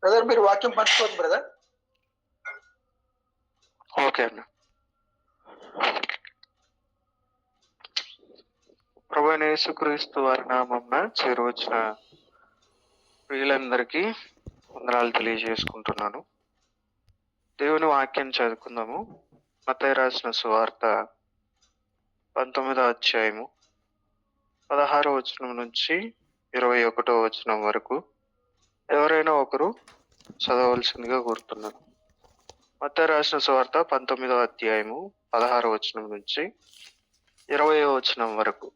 Brother మీరు వాక్యం పంచుకోవచ్చు బ్రదర్. ఓకే అన్న. ప్రభువైన యేసుక్రీస్తు వారి నామమున చేరువచ్చిన ప్రియులందరికీ వందనాలు తెలియజేసుకుంటున్నాను. దేవుని వాక్యం చదువుకుందాము. మత్తయి రాసిన సువార్త 19వ అధ్యాయము 16వ వచనం నుంచి 21వ వచనం వరకు ఎవరైనా ఒకరు చదవవలసిందిగా కోరుతున్నాను. మత్తయి రాసిన సువార్త 19వ అధ్యాయము 16వ వచనం నుంచి 20వ వచనం వరకు.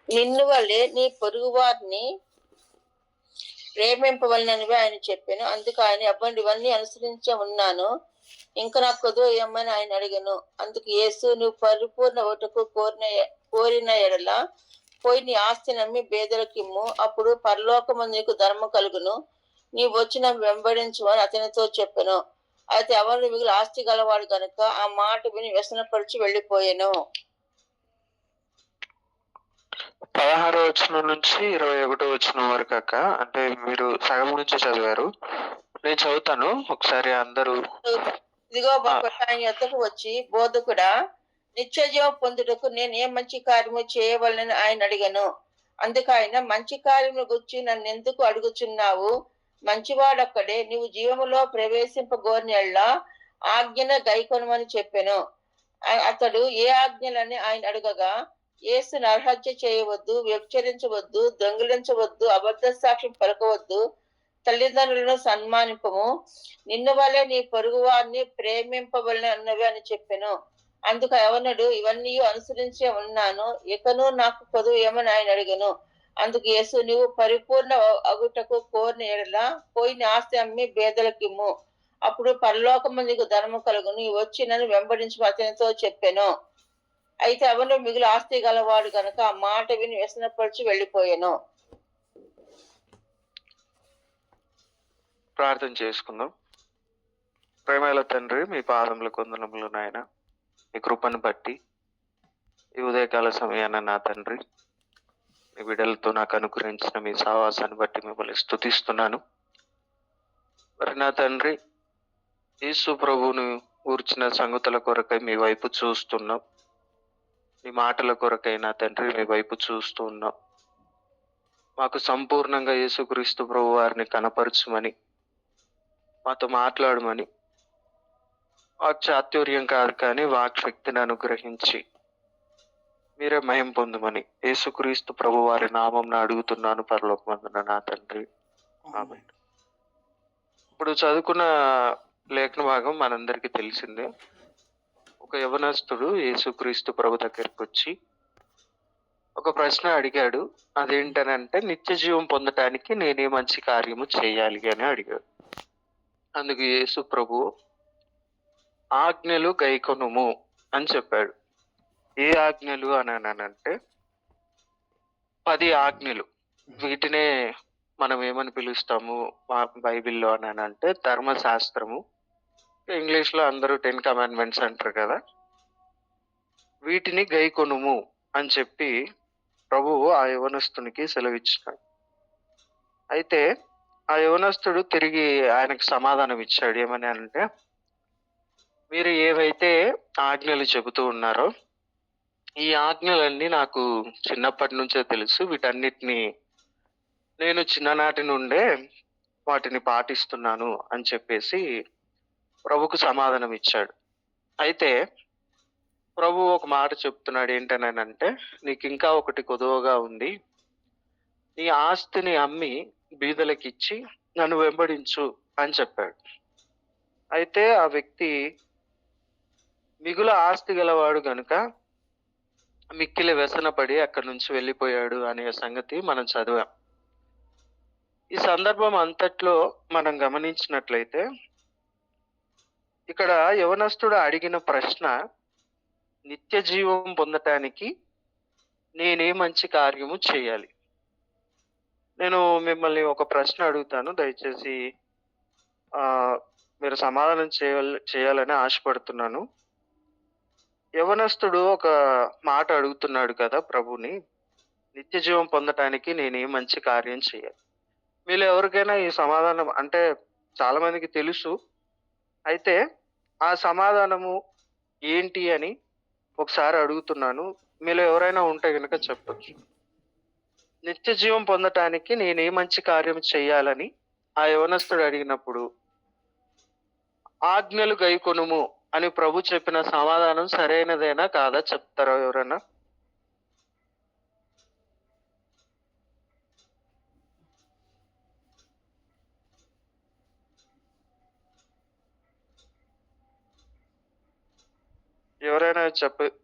నిన్ను వల్లే నీ పొరుగు వారిని ప్రేమింపవలననివి ఆయన చెప్పాను. అందుకు ఆయన అవ్వండి ఇవన్నీ అనుసరించే ఉన్నాను, ఇంకా నాకు కొద్దు ఏమని ఆయన అడిగాను. అందుకు యేసు, నువ్వు పరిపూర్ణ ఓటకు కోరిన ఎడల పోయి నీ ఆస్తి నమ్మి పేదలకిమ్ము, అప్పుడు పరలోకమందు నీకు ధర్మం కలుగును, నీవు వచ్చి నన్ను వెంబడించమని అతనితో చెప్పాను. అయితే ఎవరు మిగిలిన ఆస్తి గలవాడు గనుక ఆ మాట విని వ్యసనపరిచి వెళ్ళిపోయాను. 16వ వచనం నుంచి 21వ వచనం వరకు అక్క. అంటే మీరు సగం నుంచి చదివారు, నేను చదువుతాను ఒకసారి అందరూ. ఇదిగో ఆయన యొద్దకు వచ్చి, బోధకుడా, నిత్యజీవం పొందుటకు నేను ఏ మంచి కార్యము చేయవలనని ఆయన అడిగాను. అందుకు ఆయన, మంచి కార్యము గురించి నన్ను ఎందుకు అడుగుచున్నావు? మంచివాడొక్కడే, నీవు జీవములో ప్రవేశింపగోరినెల్లా ఆజ్ఞన గైకొనమని చెప్పాను. అతడు ఏ ఆజ్ఞలని ఆయన అడగగా, యేసు నరహత్య చేయవద్దు, వ్యభిచరించవద్దు, దొంగిలించవద్దు, అబద్ధ సాక్ష్యం పలకవద్దు, తల్లిదండ్రులను సన్మానింపము, నిన్ను వల్లే నీ పొరుగు వారిని ప్రేమింపవలెను అన్నవి అని చెప్పాను. అందుకు యవనుడు, ఇవన్నీ అనుసరించే ఉన్నాను, ఇకను నాకు కొదువు ఏమని ఆయన అడిగాను. అందుకు యేసు, నీవు పరిపూర్ణ అగుటకు కోరిన ఎడల పోయి నీ ఆస్తి అమ్మి పేదలకిమ్ము, అప్పుడు పరలోకము నీకు ధర్మం కలుగును, నీవు వచ్చి నన్ను వెంబడించు అతనితో చెప్పాను. అయితే అవను మిగిలి ఆస్తి గలవాడు కనుక ఆ మాట విని వ్యసనపరిచి వెళ్ళిపోయాను. ప్రార్థన చేసుకుందాం. ప్రేమల తండ్రి, మీ పాదములకు వందనములు నాయన. మీ కృపను బట్టి ఈ ఉదయకాల సమయాన నా తండ్రి, మీ బిడ్డలతో నాకు అనుగ్రహించిన మీ సావాసాన్ని బట్టి మిమ్మల్ని స్తుతిస్తున్నాను. మరి నా తండ్రి, యేసు ప్రభువును గూర్చిన సంగతుల కొరకై మీ వైపు చూస్తున్నాం, మీ మాటల కొరకై నా తండ్రి మీ వైపు చూస్తూ ఉన్నాం. మాకు సంపూర్ణంగా యేసుక్రీస్తు ప్రభు వారిని కనపరచమని, మాతో మాట్లాడమని, వాక్ చాతుర్యం కాదు కానీ వాక్ శక్తిని అనుగ్రహించి మీరే మహిమ పొందమని యేసుక్రీస్తు ప్రభు వారి నామం అడుగుతున్నాను పరలోకమందున నా తండ్రి, ఆమేన్. ఇప్పుడు చదువుకున్న లేఖన భాగం మనందరికీ తెలిసిందే. ఒక యవనస్తుడు యేసుక్రీస్తు ప్రభు దగ్గరికి వచ్చి ఒక ప్రశ్న అడిగాడు. అదేంటనంటే, నిత్య జీవం పొందటానికి నేనే మంచి కార్యము చేయాలి అని అడిగాడు. అందుకు యేసు ప్రభు, ఆజ్ఞలు గైకొనుము అని చెప్పాడు. ఏ ఆజ్ఞలు అని అంటే 10 ఆజ్ఞలు. వీటినే మనం ఏమని పిలుస్తాము బైబిల్లో అని అంటే ధర్మశాస్త్రము. ఇంగ్లీష్లో అందరూ 10 కమాండ్మెంట్స్ అంటారు కదా. వీటిని గైకొనుము అని చెప్పి ప్రభువు ఆ యవనస్తునికి సెలవిచ్చాడు. అయితే ఆ యవనస్తుడు తిరిగి ఆయనకు సమాధానం ఇచ్చాడు. ఏమని అంటే, మీరు ఏవైతే ఆజ్ఞలు చెబుతూ ఉన్నారో ఈ ఆజ్ఞలన్నీ నాకు చిన్నప్పటి నుంచే తెలుసు, వీటన్నిటిని నేను చిన్ననాటి నుండే వాటిని పాటిస్తున్నాను అని చెప్పేసి ప్రభుకు సమాధానం ఇచ్చాడు. అయితే ప్రభు ఒక మాట చెప్తున్నాడు. ఏంటనంటే, నీకు ఇంకా ఒకటి కొదువగా ఉంది, నీ ఆస్తిని అమ్మి బీదలకు ఇచ్చి నన్ను వెంబడించు అని చెప్పాడు. అయితే ఆ వ్యక్తి మిగుల ఆస్తి గలవాడు గనుక మిక్కిలి వ్యసనపడి అక్కడి నుంచి వెళ్ళిపోయాడు అనే సంగతి మనం చదివాం. ఈ సందర్భం అంతట్లో మనం గమనించినట్లయితే ఇక్కడ యవనస్తుడు అడిగిన ప్రశ్న నిత్య జీవం పొందటానికి నేనే మంచి కార్యము చేయాలి? నేను మిమ్మల్ని ఒక ప్రశ్న అడుగుతాను. దయచేసి మీరు సమాధానం చేయాలని ఆశపడుతున్నాను. యవనస్తుడు ఒక మాట అడుగుతున్నాడు కదా ప్రభుని, నిత్య జీవం పొందటానికి నేనే మంచి కార్యం చేయాలి? మీలో ఎవరికైనా ఈ సమాధానం అంటే చాలా మందికి తెలుసు. అయితే ఆ సమాధానము ఏంటి అని ఒకసారి అడుగుతున్నాను. మీలో ఎవరైనా ఉంటే గనుక చెప్పొచ్చు. నిత్య జీవం పొందటానికి నేనే మంచి కార్యం చేయాలని ఆ యవనస్తుడు అడిగినప్పుడు ఆజ్ఞలు గైకొనుము అని ప్రభు చెప్పిన సమాధానం సరైనదేనా కాదా చెప్తారా ఎవరైనా? ఎవరైనా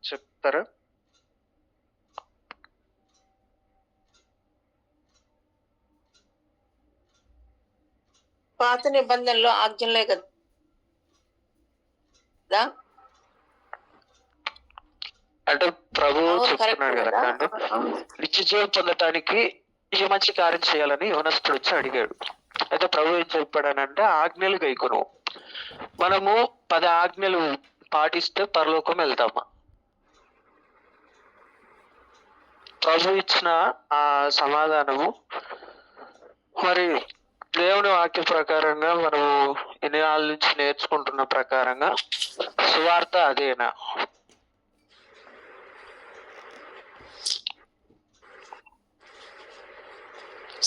చెప్తారా? పాత నిబంధనలో ఆజ్ఞలే కదా. అంటే ప్రభు అవును, చెప్తున్నాడు కరెక్ట్ కదా కదా. అంటే నిత్య జీవం పొందటానికి ఈ మంచి కార్యం చేయాలని యవనస్తుడు వచ్చి అడిగాడు. అయితే ప్రభు ఏం చెప్పాడనంటే ఆజ్ఞలు గైకొను. మనము 10 ఆజ్ఞలు పాటిస్తే పరలోకం వెళ్తామా? ప్రభు ఇచ్చిన ఆ సమాధానము మరి దేవుని వాక్య ప్రకారంగా మనము ఎన్ని నాళ్ళ నుంచి నేర్చుకుంటున్న ప్రకారంగా సువార్త అదేనా?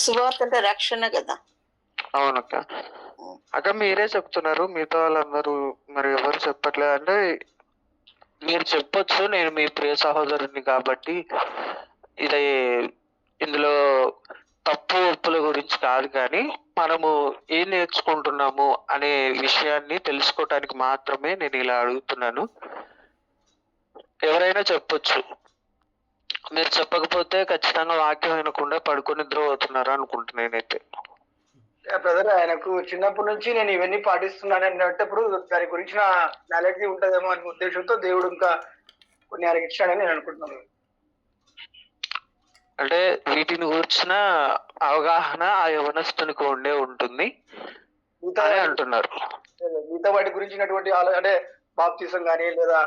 సువార్త అంటే రక్షణ కదా. అవునక్క. అక్క మీరే చెప్తున్నారు, మిగతా వాళ్ళందరూ మరి ఎవరు చెప్పట్లేదు. అంటే మీరు చెప్పొచ్చు, నేను మీ ప్రియ సహోదరుని కాబట్టి ఇది ఇందులో తప్పు ఒప్పుల గురించి కాదు, కానీ మనము ఏం నేర్చుకుంటున్నాము అనే విషయాన్ని తెలుసుకోవటానికి మాత్రమే నేను ఇలా అడుగుతున్నాను. ఎవరైనా చెప్పొచ్చు. మీరు చెప్పకపోతే ఖచ్చితంగా వాక్యం వినకుండా పడుకొని నిద్ర పోతున్నారు అనుకుంటున్నా నేనైతే. బ్రదర్, ఆయనకు చిన్నప్పటి నుంచి నేను ఇవన్నీ పాటిస్తున్నాను అన్నప్పుడు దాని గురించిన నాలెడ్జ్ ఉంటుందేమో అనే ఉద్దేశంతో దేవుడు ఇంకా కొన్ని ఆయనకి ఇచ్చాడని నేను అనుకుంటున్నాను. అంటే వీటిని కూర్చిన అవగాహన ఆ యవనస్తునికి ఉండే ఉంటుంది అని అంటున్నారు. మిగతా వాటి గురించినటువంటి అంటే బాప్తిసం కానీ లేదా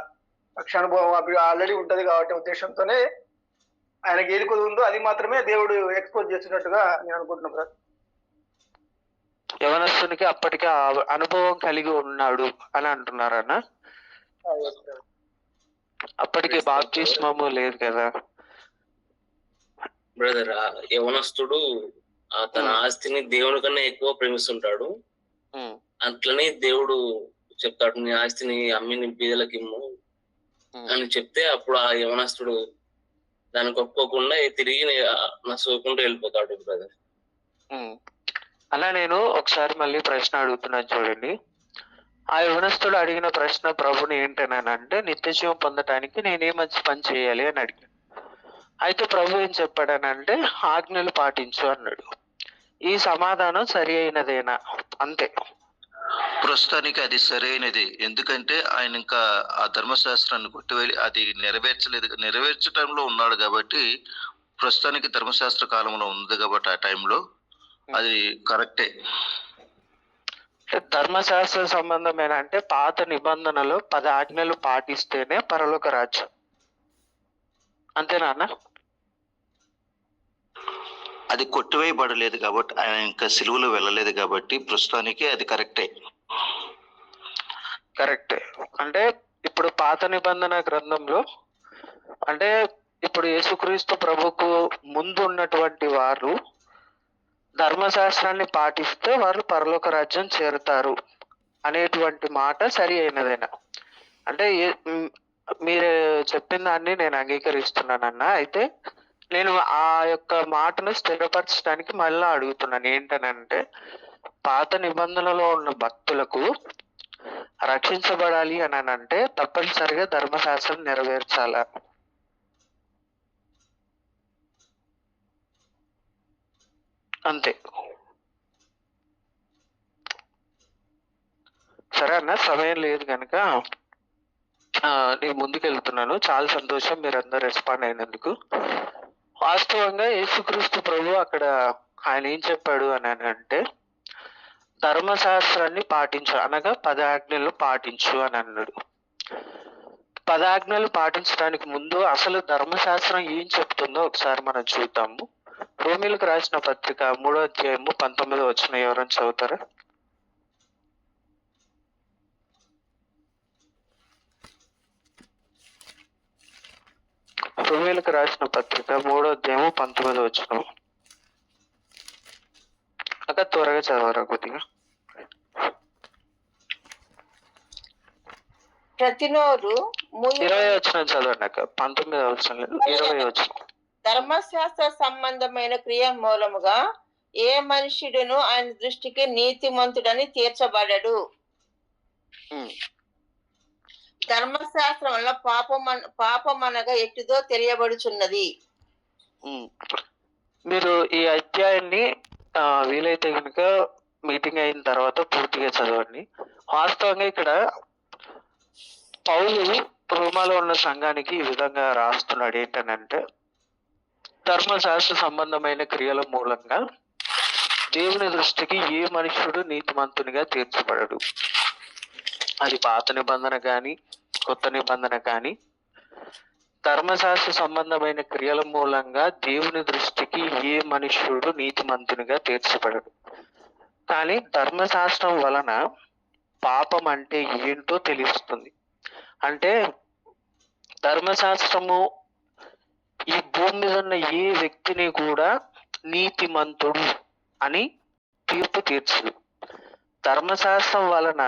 రక్ష అనుభవం అవి ఆల్రెడీ ఉంటది కాబట్టి ఉద్దేశంతోనే ఆయనకి ఏది కొద్ది ఉందో అది మాత్రమే దేవుడు ఎక్స్పోజ్ చేస్తున్నట్టుగా నేను అనుకుంటున్నాను బ్రదర్. యవనస్తునికి అప్పటికే అనుభవం కలిగి ఉన్నాడు అని అంటున్నారన్న. అప్పటికి బాప్తిస్మము లేదు కదా బ్రదర్. యవనస్తుడు తన ఆస్తిని దేవుని కన్నా ఎక్కువ ప్రేమిస్తుంటాడు. అట్లనే దేవుడు చెప్తాడు, నీ ఆస్తిని అమ్మి నీ బీదలకి ఇమ్ము అని చెప్తే అప్పుడు ఆ యవనస్తుడు దానికి ఒప్పుకోకుండా తిరిగి నసుకుంటూ వెళ్ళిపోతాడు బ్రదర్. అలా నేను ఒకసారి మళ్ళీ ప్రశ్న అడుగుతున్నాను చూడండి. ఆ యవనస్తుడు అడిగిన ప్రశ్న ప్రభుని ఏంటనంటే నిత్య జీవం పొందటానికి నేనే మంచి పని చేయాలి అని అడిగాను. అయితే ప్రభు ఏం చెప్పాడనంటే ఆజ్ఞలు పాటించు అన్నాడు. ఈ సమాధానం సరి అయినదేనా? అంతే. ప్రస్తుతానికి అది సరైనది. ఎందుకంటే ఆయన ఇంకా ఆ ధర్మశాస్త్రాన్ని కొట్టివేలి అది నెరవేర్చడంలో ఉన్నాడు కాబట్టి, ప్రస్తుతానికి ధర్మశాస్త్ర కాలంలో ఉంది కాబట్టి ఆ టైంలో అది కరెక్టే. ధర్మశాస్త్ర సంబంధమైన అంటే పాత నిబంధనలో 10 ఆజ్ఞలు పాటిస్తేనే పరలోక రాజ్యం, అంతేనా అన్న? అది కొట్టివేయబడలేదు కాబట్టి, ఆయన ఇంకా సిలువలో వెళ్ళలేదు కాబట్టి ప్రస్తుతానికి అది కరెక్టే. అంటే ఇప్పుడు పాత నిబంధన గ్రంథంలో అంటే ఇప్పుడు యేసుక్రీస్తు ప్రభుకు ముందు ఉన్నటువంటి వారు ధర్మశాస్త్రాన్ని పాటిస్తే వారు పరలోక రాజ్యం చేరుతారు అనేటువంటి మాట సరి అయినదేనా? అంటే మీరు చెప్పిన దాన్ని నేను అంగీకరిస్తున్నానన్నా. అయితే నేను ఆ యొక్క మాటను స్థిరపరచడానికి మళ్ళా అడుగుతున్నాను ఏంటనంటే, పాత నిబంధనలో ఉన్న భక్తులకు రక్షించబడాలి అని అంటే తప్పనిసరిగా ధర్మశాస్త్రం నెరవేర్చాలా? అంతే. సరే అన్న, సమయం లేదు కనుక నేను ముందుకెళ్తున్నాను. చాలా సంతోషం మీరందరూ రెస్పాండ్ అయినందుకు. వాస్తవంగా యేసుక్రీస్తు ప్రభు అక్కడ ఆయన ఏం చెప్పాడు అని అంటే, ధర్మశాస్త్రాన్ని పాటించు అనగా 10 ఆజ్ఞలు పాటించు అని అన్నాడు. 10 ఆజ్ఞలు పాటించడానికి ముందు అసలు ధర్మశాస్త్రం ఏం చెప్తుందో ఒకసారి మనం చూద్దాము. రోమీలకు రాసిన పత్రిక 3వ అధ్యాయము 19వ వచనం ఎవరైనా చదువుతారా? రోమీలకు రాసిన పత్రిక 3వ అధ్యాయము 19వ వచనం. అక్కడ త్వరగా చదవరా కొద్దిగా. ప్రతి నోరు 20వ వచనం చదవండి అక్క. 19వ వచనం లేదు, 20వ వచనం. ధర్మశాస్త్ర సంబంధమైన క్రియ మూలముగా ఏ మనుష్యుడును ఆయన దృష్టికి నీతిమంతుడని తీర్చబడడు. ధర్మశాస్త్రం వల్ల పాపమనగా ఎట్టిదో తెలియబడుచున్నది. మీరు ఈ అధ్యాయాన్ని వీలైతే కనుక మీటింగ్ అయిన తర్వాత పూర్తిగా చదవండి. వాస్తవంగా ఇక్కడ పౌలు రోమాలో ఉన్న సంఘానికి ఈ విధంగా రాస్తున్నాడు. ఏంటనంటే, ధర్మశాస్త్ర సంబంధమైన క్రియల మూలంగా దేవుని దృష్టికి ఏ మనుష్యుడు నీతిమంతునిగా తీర్చబడడు. అది పాత నిబంధన కానీ కొత్త నిబంధన కానీ, ధర్మశాస్త్ర సంబంధమైన క్రియల మూలంగా దేవుని దృష్టికి ఏ మనుష్యుడు నీతిమంతునిగా తీర్చబడడు. కానీ ధర్మశాస్త్రం వలన పాపం అంటే ఏంటో తెలుస్తుంది. అంటే ధర్మశాస్త్రము ఈ భూమి మీద ఉన్న ఏ వ్యక్తిని కూడా నీతిమంతుడు అని తీర్పు తీర్చదు. ధర్మశాస్త్రం వలన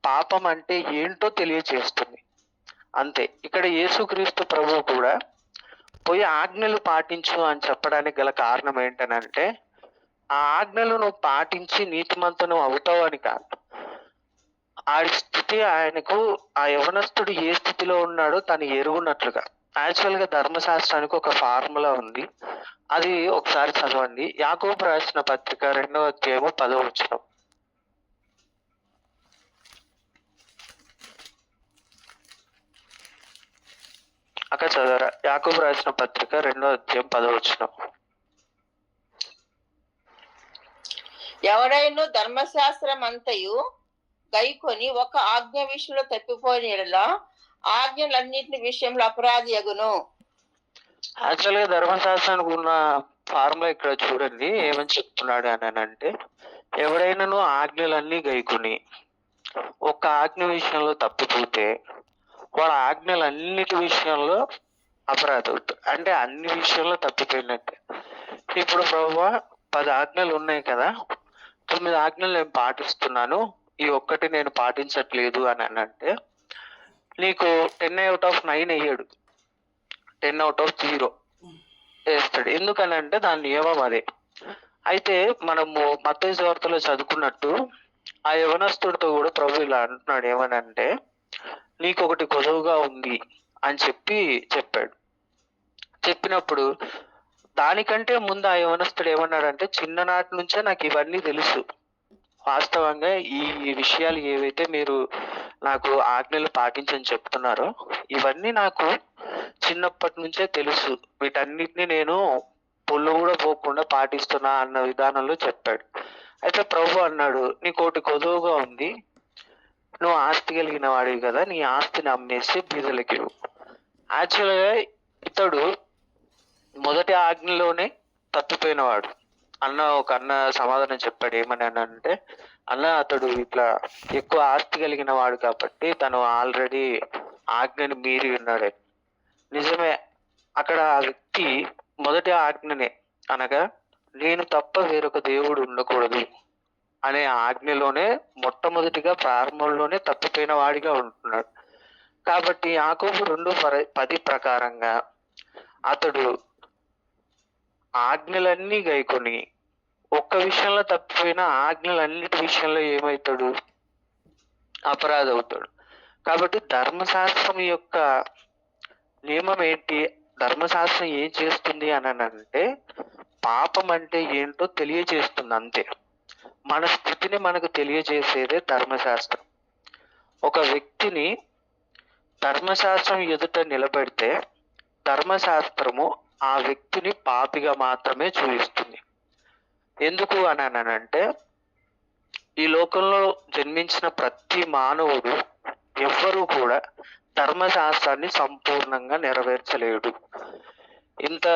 పాపం అంటే ఏంటో తెలియచేస్తుంది అంతే. ఇక్కడ యేసుక్రీస్తు ప్రభువు కూడా పోయి ఆజ్ఞలు పాటించు అని చెప్పడానికి గల కారణం ఏంటనంటే, ఆ ఆజ్ఞలు నువ్వు పాటించి నీతిమంతును అవుతావు అని కాదు. ఆడి స్థితి ఆయనకు, ఆ యవనస్తుడు ఏ స్థితిలో ఉన్నాడో తను ఎరుగున్నట్లుగా. యాక్చువల్ గా ధర్మశాస్త్రానికి ఒక ఫార్ములా ఉంది, అది ఒకసారి చదవండి. యాకోబు రాసిన పత్రిక 2వ అధ్యాయము 10వ వచనం. అక్కడ చదవరా? యాకోబు రాసిన పత్రిక 2వ అధ్యాయం 10వ వచనం. ఎవడైనా ధర్మశాస్త్రం అంతయు గైకొని ఒక ఆజ్ఞ విషయంలో తప్పిపోయిన యెడల ఆజ్ఞలన్నింటి విషయంలో అపరాధి అగును. యాక్చువల్ గా ధర్మశాస్త్రానికి ఉన్న ఫార్ములా ఇక్కడ చూడండి ఏమని చెప్తున్నాడు అని అంటే, ఎవడైనాను ఆజ్ఞలన్నీ గైకొని ఒక ఆజ్ఞ విషయంలో తప్పిపోతే వాడు ఆజ్ఞలన్నిటి విషయంలో అపరాధి అవుతాడు. అంటే అన్ని విషయంలో తప్పిపోయినట్టే. ఇప్పుడు ప్రభువా 10 ఆజ్ఞలు ఉన్నాయి కదా, 9 ఆజ్ఞలు నేను పాటిస్తున్నాను, ఈ ఒక్కటి నేను పాటించట్లేదు అని అంటే నీకు 10/9 వేయడు, 10/0 వేస్తాడు. ఎందుకనంటే దాని నియమం అదే. అయితే మనము మత్తయి సువార్తలో చదువుకున్నట్టు ఆ యవనస్తుడితో కూడా ప్రభు ఇలా అంటున్నాడు. ఏమనంటే, నీకు ఒకటి కొదువుగా ఉంది అని చెప్పాడు. చెప్పినప్పుడు దానికంటే ముందు ఆ యవనస్తుడు ఏమన్నాడంటే, చిన్ననాటి నుంచే నాకు ఇవన్నీ తెలుసు. వాస్తవంగా ఈ విషయాలు ఏవైతే మీరు నాకు ఆజ్ఞలు పాటించని చెప్తున్నారో ఇవన్నీ నాకు చిన్నప్పటి నుంచే తెలుసు, వీటన్నిటిని నేను పొల్లు కూడా పోకుండా పాటిస్తున్నా అన్న విధానంలో చెప్పాడు. అయితే ప్రభు అన్నాడు, నీకోటి కొదువుగా ఉంది, నువ్వు ఆస్తి కలిగిన వాడివి కదా, నీ ఆస్తిని అమ్మేసి బీదలకి ఇవ్వు. యాక్చువల్గా ఇతడు మొదటి ఆజ్ఞలోనే తప్పిపోయినవాడు. ఒక అన్న సమాధానం చెప్పాడు. ఏమని అంటే, అన్న అతడు ఇట్లా ఎక్కువ ఆస్తి కలిగిన వాడు కాబట్టి తను ఆల్రెడీ ఆజ్ఞని మీరి ఉన్నాడు. నిజమే, అక్కడ ఆ వ్యక్తి మొదటి ఆజ్ఞనే అనగా నేను తప్ప వేరొక దేవుడు ఉండకూడదు అనే ఆజ్ఞలోనే మొట్టమొదటిగా ప్రారంభంలోనే తప్పిపోయిన వాడిగా ఉంటున్నాడు. కాబట్టి యాకోబు 2:10 ప్రకారంగా అతడు ఆజ్ఞలన్నీ గైకొని ఒక్క విషయంలో తప్పిపోయిన ఆజ్ఞలన్నిటి విషయంలో ఏమవుతాడు? అపరాధి అవుతాడు. కాబట్టి ధర్మశాస్త్రం యొక్క నియమం ఏంటి? ధర్మశాస్త్రం ఏం చేస్తుంది అని అంటే, పాపం అంటే ఏంటో తెలియజేస్తుంది అంతే. మన స్థితిని మనకు తెలియజేసేదే ధర్మశాస్త్రం. ఒక వ్యక్తిని ధర్మశాస్త్రం ఎదుట నిలబెడితే ధర్మశాస్త్రము ఆ వ్యక్తిని పాపిగా మాత్రమే చూపిస్తుంది. ఎందుకు అనంటే, ఈ లోకంలో జన్మించిన ప్రతి మానవుడు ఎవ్వరూ కూడా ధర్మశాస్త్రాన్ని సంపూర్ణంగా నెరవేర్చలేడు. ఇంత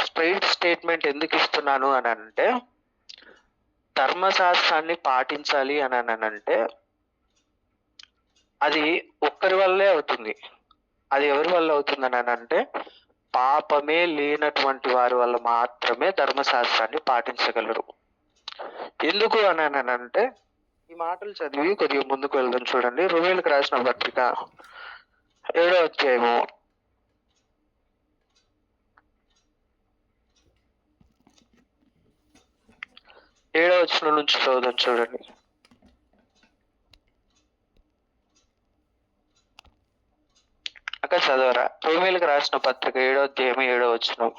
స్ట్రైట్ స్టేట్మెంట్ ఎందుకు ఇస్తున్నాను అని అంటే, ధర్మశాస్త్రాన్ని పాటించాలి అని అంటే అది ఒక్కరి వల్లే అవుతుంది. అది ఎవరి వల్ల అవుతుంది అని అంటే, పాపమే లేనటువంటి వారి వల్ల మాత్రమే ధర్మశాస్త్రాన్ని పాటించగలరు. ఎందుకు అని అంటే, ఈ మాటలు చదివి కొద్దిగా ముందుకు వెళ్దాం. చూడండి, రోమీయులకు రాసిన పత్రిక 7వ అధ్యాయము 7వ వచనం నుంచి చదువుదాం. చూడండి, అక్కడ చదవరా? రోమీయులకు రాసిన పత్రిక 7వ అధ్యాయం 7వ వచనం.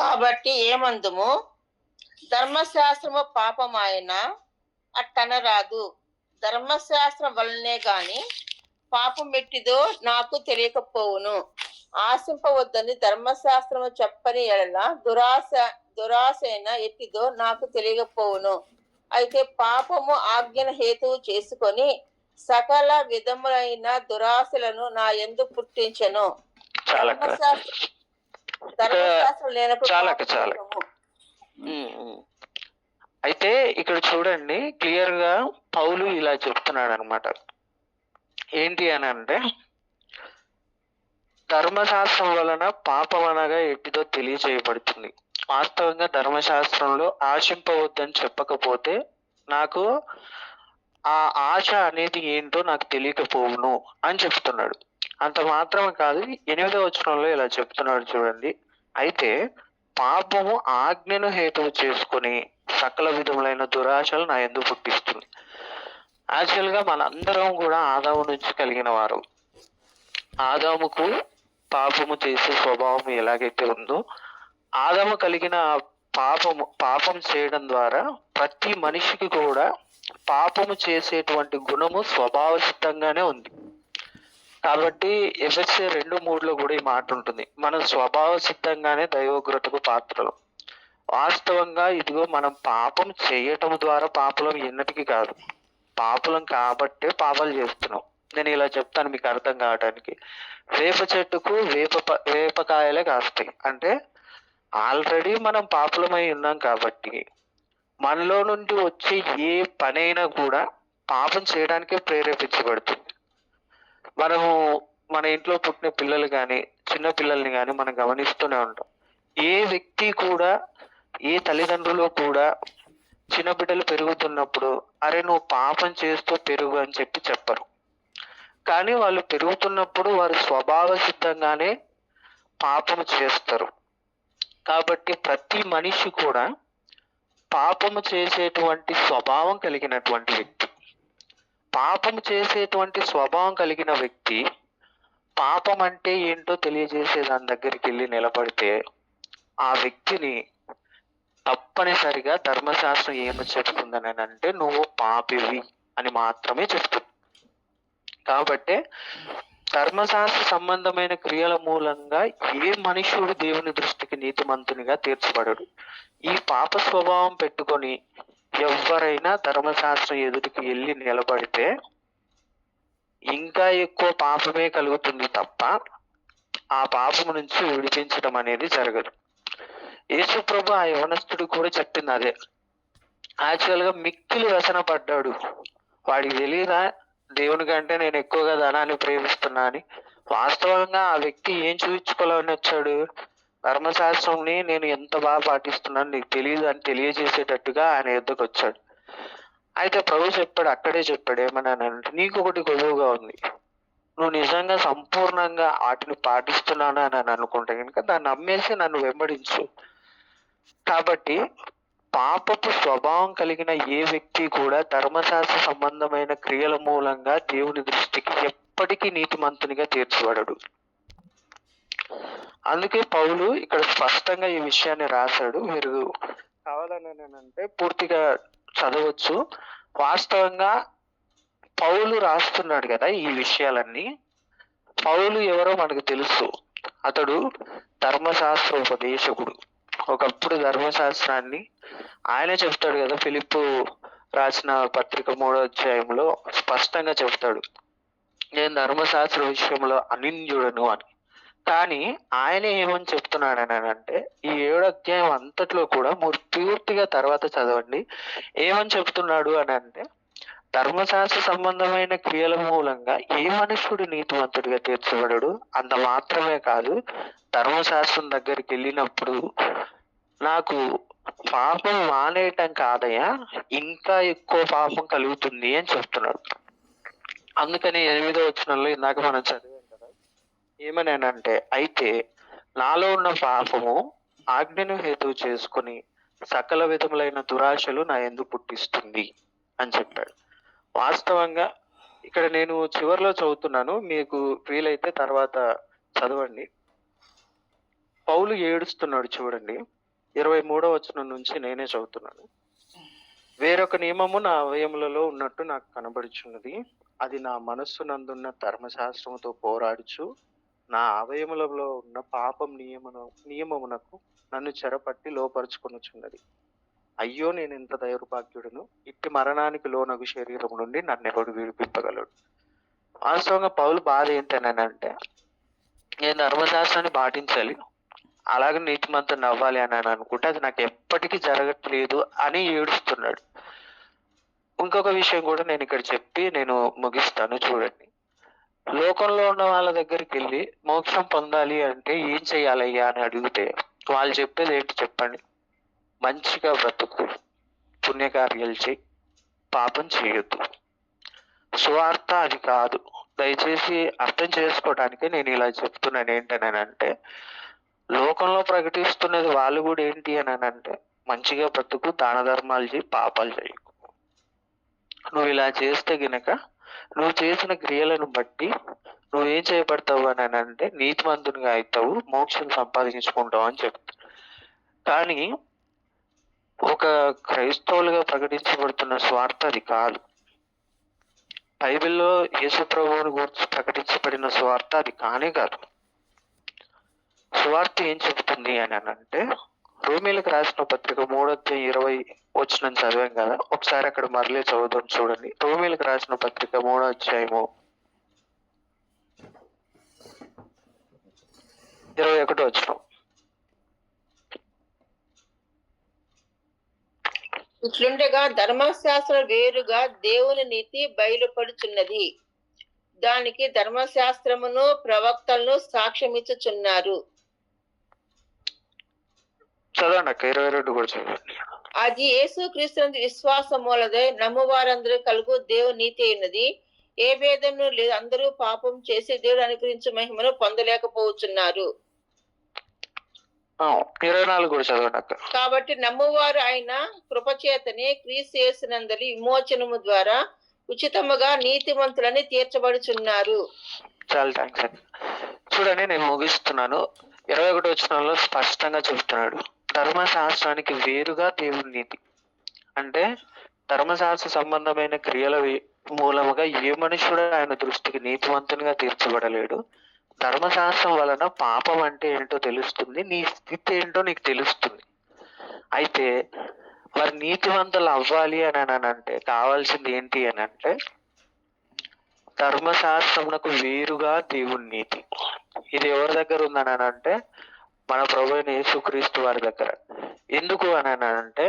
కాబట్టి ఏమందుము, ధర్మశాస్త్రము పాపమాయన అట్టనరాదు. ధర్మశాస్త్రం వల్లనే గాని పాపం ఎట్టిదో నాకు తెలియకపోవును. ఆశింపవద్దని ధర్మశాస్త్రము చెప్పని ఎడల దురాశైన ఎట్టిదో నాకు తెలియకపోవును. అయితే పాపము ఆజ్ఞను హేతువు చేసుకొని సకల విధములైన దురాశలను నా యందు పుట్టించెను. ధర్మశాస్త్రం లేనప్పుడు అయితే ఇక్కడ చూడండి, క్లియర్ గా పౌలు ఇలా చెప్తున్నాడు అనమాట. ఏంటి అని అంటే, ధర్మశాస్త్రం వలన పాపం అనగా ఎట్టిదో తెలియజేయబడుతుంది. వాస్తవంగా ధర్మశాస్త్రంలో ఆశింపవద్దని చెప్పకపోతే నాకు ఆ ఆశ అనేది ఏంటో నాకు తెలియకపోవును అని చెప్తున్నాడు. అంత మాత్రమే కాదు, 8వ వచనంలో ఇలా చెప్తున్నాడు చూడండి. అయితే పాపము ఆజ్ఞను హేతువు చేసుకుని సకల విధములైన దురాశలు నా యందు పుట్టిస్తుంది. యాక్చువల్ గా మనందరం కూడా ఆదాము నుంచి కలిగిన వారు. ఆదాముకు పాపము చేసే స్వభావం ఎలాగైతే ఉందో, ఆదాము కలిగిన పాపం చేయడం ద్వారా ప్రతి మనిషికి కూడా పాపము చేసేటువంటి గుణము స్వభావ సిద్ధంగానే ఉంది. కాబట్టి ఎఫెసీ 2:3 కూడా ఈ మాట ఉంటుంది, మనం స్వభావ సిద్ధంగానే దైవోగ్రతకు పాత్రలు. వాస్తవంగా ఇదిగో మనం పాపం చేయటం ద్వారా పాపలం ఎన్నటికీ కాదు, పాపలం కాబట్టే పాపాలు చేస్తున్నాం. నేను ఇలా చెప్తాను మీకు అర్థం కావడానికి. వేప చెట్టుకు వేపకాయలే కాస్తాయి అంటే ఆల్రెడీ మనం పాపలమై ఉన్నాం కాబట్టి మనలో నుండి వచ్చే ఏ పనైనా కూడా పాపం చేయడానికే ప్రేరేపించబడుతుంది. మనము మన ఇంట్లో పుట్టిన పిల్లలు కానీ చిన్న పిల్లల్ని కానీ మనం గమనిస్తూనే ఉంటాం. ఏ వ్యక్తి కూడా, ఏ తల్లిదండ్రులు కూడా చిన్న బిడ్డలు పెరుగుతున్నప్పుడు అరే నువ్వు పాపం చేస్తూ పెరుగు అని చెప్పరు. కానీ వాళ్ళు పెరుగుతున్నప్పుడు వారు స్వభావ సిద్ధంగానే పాపము చేస్తారు. కాబట్టి ప్రతి మనిషి కూడా పాపము చేసేటువంటి స్వభావం కలిగినటువంటి వ్యక్తి. పాపం చేసేటువంటి స్వభావం కలిగిన వ్యక్తి పాపం అంటే ఏంటో తెలియజేసే దాని దగ్గరికి వెళ్ళి నిలబడితే ఆ వ్యక్తిని తప్పనిసరిగా ధర్మశాస్త్రం ఏమి చెప్తుందని అంటే నువ్వు పాపివి అని మాత్రమే చెప్తుంది. కాబట్టి ధర్మశాస్త్ర సంబంధమైన క్రియల మూలంగా ఏ మనుషుడు దేవుని దృష్టికి నీతిమంతునిగా తీర్చబడడు. ఈ పాప స్వభావం పెట్టుకొని ఎవరైనా ధర్మశాస్త్రం ఎదుటికి వెళ్ళి నిలబడితే ఇంకా ఎక్కువ పాపమే కలుగుతుంది తప్ప ఆ పాపము నుంచి విడిపించడం అనేది జరగదు. యేసు ప్రభు ఆ యవనస్తుడు కూడా చెప్పింది అదే. యాక్చువల్ గా మిక్కిలి వ్యసన పడ్డాడు. వాడికి తెలియదా దేవుని కంటే నేను ఎక్కువగా ధనాన్ని ప్రేమిస్తున్నా అని? వాస్తవంగా ఆ వ్యక్తి ఏం చూపించుకోవాలని వచ్చాడు? ధర్మశాస్త్రంని నేను ఎంత బాగా పాటిస్తున్నాను నీకు తెలియదు అని తెలియజేసేటట్టుగా ఆయన యుద్ధకు వచ్చాడు. అయితే ప్రభు చెప్పాడు, అక్కడే చెప్పాడు ఏమన్నానంటే, నీకు ఒకటి గొడవగా ఉంది, నువ్వు నిజంగా సంపూర్ణంగా వాటిని పాటిస్తున్నాను అని అనుకుంటే కనుక దాన్ని అమ్మేసి నన్ను వెంబడించు. కాబట్టి పాపపు స్వభావం కలిగిన ఏ వ్యక్తి కూడా ధర్మశాస్త్ర సంబంధమైన క్రియల మూలంగా దేవుని దృష్టికి ఎప్పటికీ నీతిమంతునిగా తీర్చబడడు. అందుకే పౌలు ఇక్కడ స్పష్టంగా ఈ విషయాన్ని రాశాడు. మీరు కావాలని అంటే పూర్తిగా చదవచ్చు. వాస్తవంగా పౌలు రాస్తున్నాడు కదా ఈ విషయాలన్నీ. పౌలు ఎవరో మనకు తెలుసు. అతడు ధర్మశాస్త్ర ఉపదేశకుడు. ఒకప్పుడు ధర్మశాస్త్రాన్ని ఆయనే చెప్తాడు కదా, ఫిలిప్పు రాసిన పత్రిక 3వ అధ్యాయంలో స్పష్టంగా చెప్తాడు, నేను ధర్మశాస్త్ర విషయంలో అనింద్యుడను అని. కానీ ఆయన ఏమని చెప్తున్నాడు అని అంటే, ఈ 7వ అధ్యాయం అంతట్లో కూడా పూర్తిగా తర్వాత చదవండి. ఏమని చెప్తున్నాడు అని అంటే, ధర్మశాస్త్ర సంబంధమైన క్రియల మూలంగా ఏ మనుష్యుడు నీతివంతుడిగా తీర్చబడడు. అంత మాత్రమే కాదు, ధర్మశాస్త్రం దగ్గరికి వెళ్ళినప్పుడు నాకు పాపం మానేయటం కాదయ్యా, ఇంకా ఎక్కువ పాపం కలుగుతుంది అని చెప్తున్నాడు. అందుకని 8వ వచనంలో ఇందాక మనం చదివాం కదా, ఏమని అంటే, అయితే నాలో ఉన్న పాపము ఆజ్ఞను హేతువు చేసుకుని సకల విధములైన దురాశలు నా యందు పుట్టిస్తుంది అని చెప్పాడు. వాస్తవంగా ఇక్కడ నేను చివరిలో చదువుతున్నాను, మీకు వీలైతే తర్వాత చదవండి. పౌలు ఏడుస్తున్నాడు చూడండి. 23వ వచనం నుంచి నేనే చదువుతున్నాను. వేరొక నియమము నా అవయములలో ఉన్నట్టు నాకు కనబడుచున్నది. అది నా మనస్సునందున్న ధర్మశాస్త్రముతో పోరాడుచు నా అవయములలో ఉన్న పాపం నియమమునకు నన్ను చెరపట్టి లోపరుచుకొనుచున్నది. అయ్యో, నేను ఎంత దౌర్భాగ్యుడును! ఇట్టి మరణానికి లోనగు శరీరం నుండి నన్ను ఎవడు విడిపింపగలడు. వాస్తవంగా పౌలు బాధ ఏంటనంటే, నేను ధర్మశాస్త్రాన్ని పాటించాలి, అలాగే నీతిమంతుని అవ్వాలి అని అనుకుంటే అది నాకు ఎప్పటికీ జరగట్లేదు అని ఏడుస్తున్నాడు. ఇంకొక విషయం కూడా నేను ఇక్కడ చెప్పి నేను ముగిస్తాను. చూడండి, లోకంలో ఉన్న వాళ్ళ దగ్గరికి వెళ్ళి మోక్షం పొందాలి అంటే ఏం చెయ్యాలయ్యా అని అడిగితే వాళ్ళు చెప్పేది ఏంటి చెప్పండి? మంచిగా బ్రతుకు, పుణ్యకార్యాలు చేయి, పాపం చేయొద్దు. సువార్త అది కాదు. దయచేసి అర్థం చేసుకోవడానికి నేను ఇలా చెప్తున్నాను. ఏంటనంటే, లోకంలో ప్రకటిస్తున్నది వాళ్ళు కూడా ఏంటి అని అంటే, మంచిగా బ్రతుకు, దాన ధర్మాలు చేయి, పాపాలు చేయకు. నువ్వు ఇలా చేస్తే గినక నువ్వు చేసిన క్రియలను బట్టి నువ్వేం చేయబడతావు అని అంటే నీతిమంతునిగా అవుతావు, మోక్షం సంపాదించుకుంటావు అని చెప్తావు. కానీ ఒక క్రైస్తవులుగా ప్రకటించబడుతున్న స్వార్థ అది కాదు. బైబిల్లో యేసు ప్రభువుని గురించి ప్రకటించబడిన స్వార్థ అది కానే కాదు. సువార్త ఏం చెబుతుంది అని అంటే, రోమీలకు రాసిన పత్రిక 3వ అధ్యాయం 20 వచనం చదివాం కదా, ఒకసారి అక్కడ మరలే చదువుదాం. చూడండి, రోమీలకు రాసిన పత్రిక 3వ అధ్యాయము 21వ వచనం. ఇట్లుండగా ధర్మశాస్త్రం వేరుగా దేవుని నీతి బయలుపడుచున్నది. దానికి ధర్మశాస్త్రమును ప్రవక్తలను సాక్ష్యమిచ్చుచున్నారు. చదవండి అక్క, 22 కూడా చదవండి. అది యేసుక్రీస్తు విశ్వాసం మూలదే నమ్మువారందరూ కలుగు దేవుని నీతి అయినది. ఏ భేదము లేదు, అందరూ పాపం చేసి దేవుడు అనుగ్రహించే మహిమను పొందలేకపోతున్నారు. 24 కూడా చదవండి అక్క. కాబట్టి నమ్మువారు ఆయన కృపచేతనే క్రీస్తు యేసునందలి విమోచనము ద్వారా ఉచితముగా నీతిమంతులని తీర్చబడుచున్నారు. చాలా థ్యాంక్స్ అండి. చూడండి, నేను ముగిస్తున్నాను. 21 వచనంలో స్పష్టంగా చెప్తున్నాడు, ధర్మశాస్త్రానికి వేరుగా దేవుని నీతి. అంటే ధర్మశాస్త్ర సంబంధమైన క్రియల మూలముగా ఏ మనుషుడు ఆయన దృష్టికి నీతివంతునిగా తీర్చబడలేడు. ధర్మశాస్త్రం వలన పాపం అంటే ఏంటో తెలుస్తుంది, నీ స్థితి ఏంటో నీకు తెలుస్తుంది. అయితే మరి నీతివంతులు అవ్వాలి అని అంటే కావాల్సింది ఏంటి అని అంటే, ధర్మశాస్త్రమునకు వేరుగా దేవుని నీతి. ఇది ఎవరి దగ్గర ఉందని అంటే, మన ప్రభువైన యేసుక్రీస్తు వారి దగ్గర. ఎందుకు అని అంటే,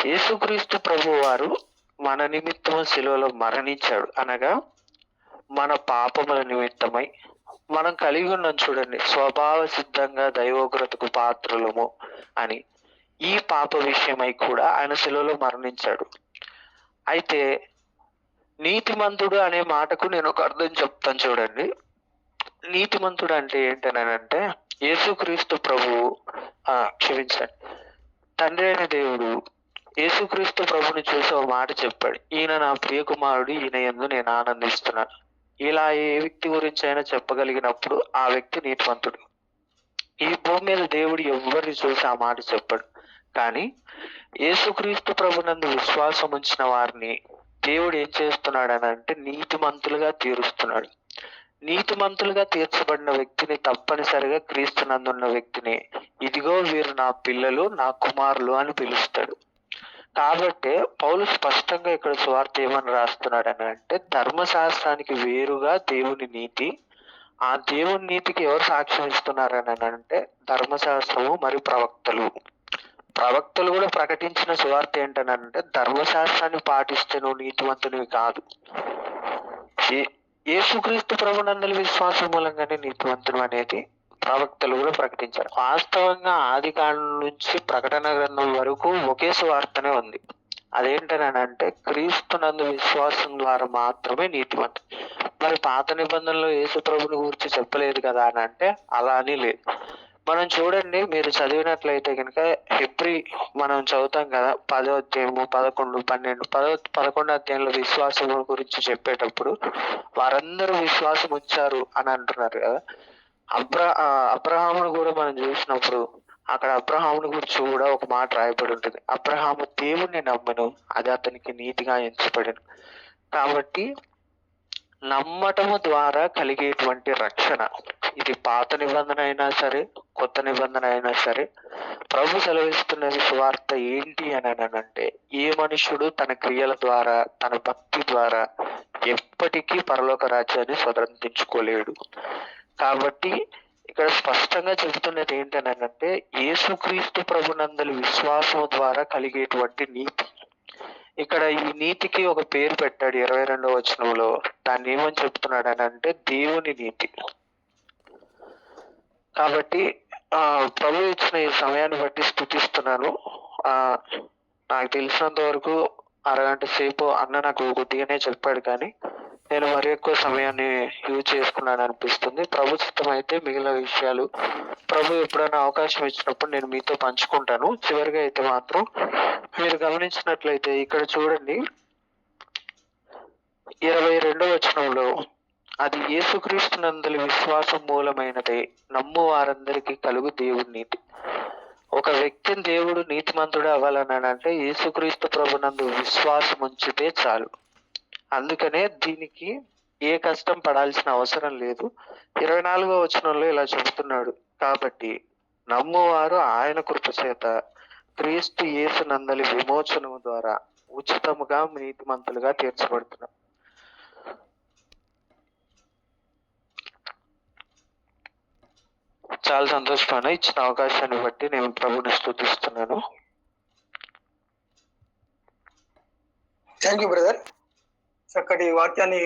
యేసుక్రీస్తు ప్రభు వారు మన నిమిత్తం శిలువలో మరణించాడు. అనగా మన పాపముల నిమిత్తమై మనం కలిగి ఉన్నాం. చూడండి, స్వభావ సిద్ధంగా దైవోగ్రతకు పాత్రులము అని ఈ పాప విషయమై కూడా ఆయన శిలువలో మరణించాడు. అయితే నీతిమంతుడు అనే మాటకు నేను ఒక అర్థం చెప్తాను. చూడండి, నీతిమంతుడు అంటే ఏంటనంటే, యేసుక్రీస్తు ప్రభువు క్షమించండి, తండ్రి అయిన దేవుడు యేసుక్రీస్తు ప్రభుని చూసి ఒక మాట చెప్పాడు, ఈయన నా ప్రియ కుమారుడు, ఈయన యందు నేను ఆనందిస్తున్నాను. ఇలా ఏ వ్యక్తి గురించి అయినా చెప్పగలిగినప్పుడు ఆ వ్యక్తి నీతిమంతుడు. ఈ భూమి మీద దేవుడు ఎవరిని చూసి ఆ మాట చెప్పాడు. కానీ యేసుక్రీస్తు ప్రభునందు విశ్వాసం ఉంచిన వారిని దేవుడు ఏం చేస్తున్నాడు అని అంటే నీతిమంతులుగా తీరుస్తున్నాడు. నీతిమంతులుగా తీర్చబడిన వ్యక్తిని తప్పనిసరిగా క్రీస్తునందున్న వ్యక్తిని ఇదిగో వీరు నా పిల్లలు, నా కుమారులు అని పిలుస్తాడు. కాబట్టి పౌలు స్పష్టంగా ఇక్కడ సువార్త ఏమని రాస్తున్నాడు అని అంటే ధర్మశాస్త్రానికి వేరుగా దేవుని నీతి, ఆ దేవుని నీతికి ఎవరు సాక్ష్యం ఇస్తున్నారని అంటే ధర్మశాస్త్రము మరియు ప్రవక్తలు. ప్రవక్తలు కూడా ప్రకటించిన సువార్త ఏంటనంటే ధర్మశాస్త్రాన్ని పాటిస్తే నువ్వు నీతివంతునివి కాదు, యేసుక్రీస్తు ప్రభునందలి విశ్వాసం మూలంగానే నీతివంతుడు అనేది ప్రవక్తలు కూడా ప్రకటించారు. వాస్తవంగా ఆది కాండం నుంచి ప్రకటన గ్రంథం వరకు ఒకే సువార్తనే ఉంది. అదేంటనంటే క్రీస్తునందు విశ్వాసం ద్వారా మాత్రమే నీతివంతుడు. మరి పాత నిబంధనలో యేసు ప్రభుని గురించి చెప్పలేదు కదా అని అంటే అలా అని లేదు. మనం చూడండి, మీరు చదివినట్లయితే కనుక హెబ్రీ మనం చదువుతాం కదా, 10వ అధ్యాయము 11, 12, 11వ అధ్యాయంలో విశ్వాసం గురించి చెప్పేటప్పుడు వారందరూ విశ్వాసం ఉంచారు అని అంటున్నారు కదా. అబ్రహామును కూడా మనం చూసినప్పుడు అక్కడ అబ్రహాముని గురించి కూడా ఒక మాట రాయబడి ఉంటుంది, అబ్రహాము దేవుణ్ణి నమ్మను, అది అతనికి నీతిగా ఎంచబడెను. కాబట్టి నమ్మటము ద్వారా కలిగేటువంటి రక్షణ, ఇది పాత నిబంధన అయినా సరే కొత్త నిబంధన అయినా సరే, ప్రభు సెలవిస్తున్నది సువార్త ఏంటి అని అంటే ఏ మనుషుడు తన క్రియల ద్వారా తన భక్తి ద్వారా ఎప్పటికీ పరలోక రాజ్యాన్ని స్వతంత్రించుకోలేడు. కాబట్టి ఇక్కడ స్పష్టంగా చెబుతున్నది ఏంటనంటే యేసుక్రీస్తు ప్రభునందలి విశ్వాసం ద్వారా కలిగేటువంటి నీతి. ఇక్కడ ఈ నీతికి ఒక పేరు పెట్టాడు 22వ వచనంలో. దాన్ని ఏమని చెప్తున్నాడు అని అంటే దేవుని నీతి. కాబట్టి ప్రభు ఇచ్చిన ఈ సమయాన్ని బట్టి స్తుతిస్తున్నాను. నాకు తెలిసినంత వరకు అరగంట సేపు అన్న నాకు కొద్దిగానే చెప్పాడు, కానీ నేను మరి ఎక్కువ సమయాన్ని యూజ్ చేసుకున్నాను అనిపిస్తుంది. ప్రభు చిత్తం అయితే మిగిలిన విషయాలు ప్రభు ఎప్పుడైనా అవకాశం ఇచ్చినప్పుడు నేను మీతో పంచుకుంటాను. చివరిగా అయితే మాత్రం మీరు గమనించినట్లయితే ఇక్కడ చూడండి 22వ వచనంలో, అది యేసుక్రీస్తునందలి విశ్వాసం మూలమైనదే నమ్ము వారందరికీ కలుగు దేవుని నీతి. ఒక వ్యక్తిని దేవుడు నీతిమంతుడు అవ్వాలని అంటే యేసుక్రీస్తు ప్రభునందు విశ్వాసం ఉంచితే చాలు. అందుకనే దీనికి ఏ కష్టం పడాల్సిన అవసరం లేదు. 24వ వచనంలో ఇలా చెబుతున్నాడు, కాబట్టి నమ్మువారు ఆయన కృప చేత క్రీస్తు యేసు నందలి విమోచనము ద్వారా ఉచితముగా నీతిమంతులుగా తీర్చబడుతున్నారు. చాలా సంతోషమైన ఇచ్చిన అవకాశాన్ని బట్టి నేను ప్రభుని స్తుతిస్తున్నాను. థ్యాంక్ యూ బ్రదర్, చక్కటి వాక్యాన్ని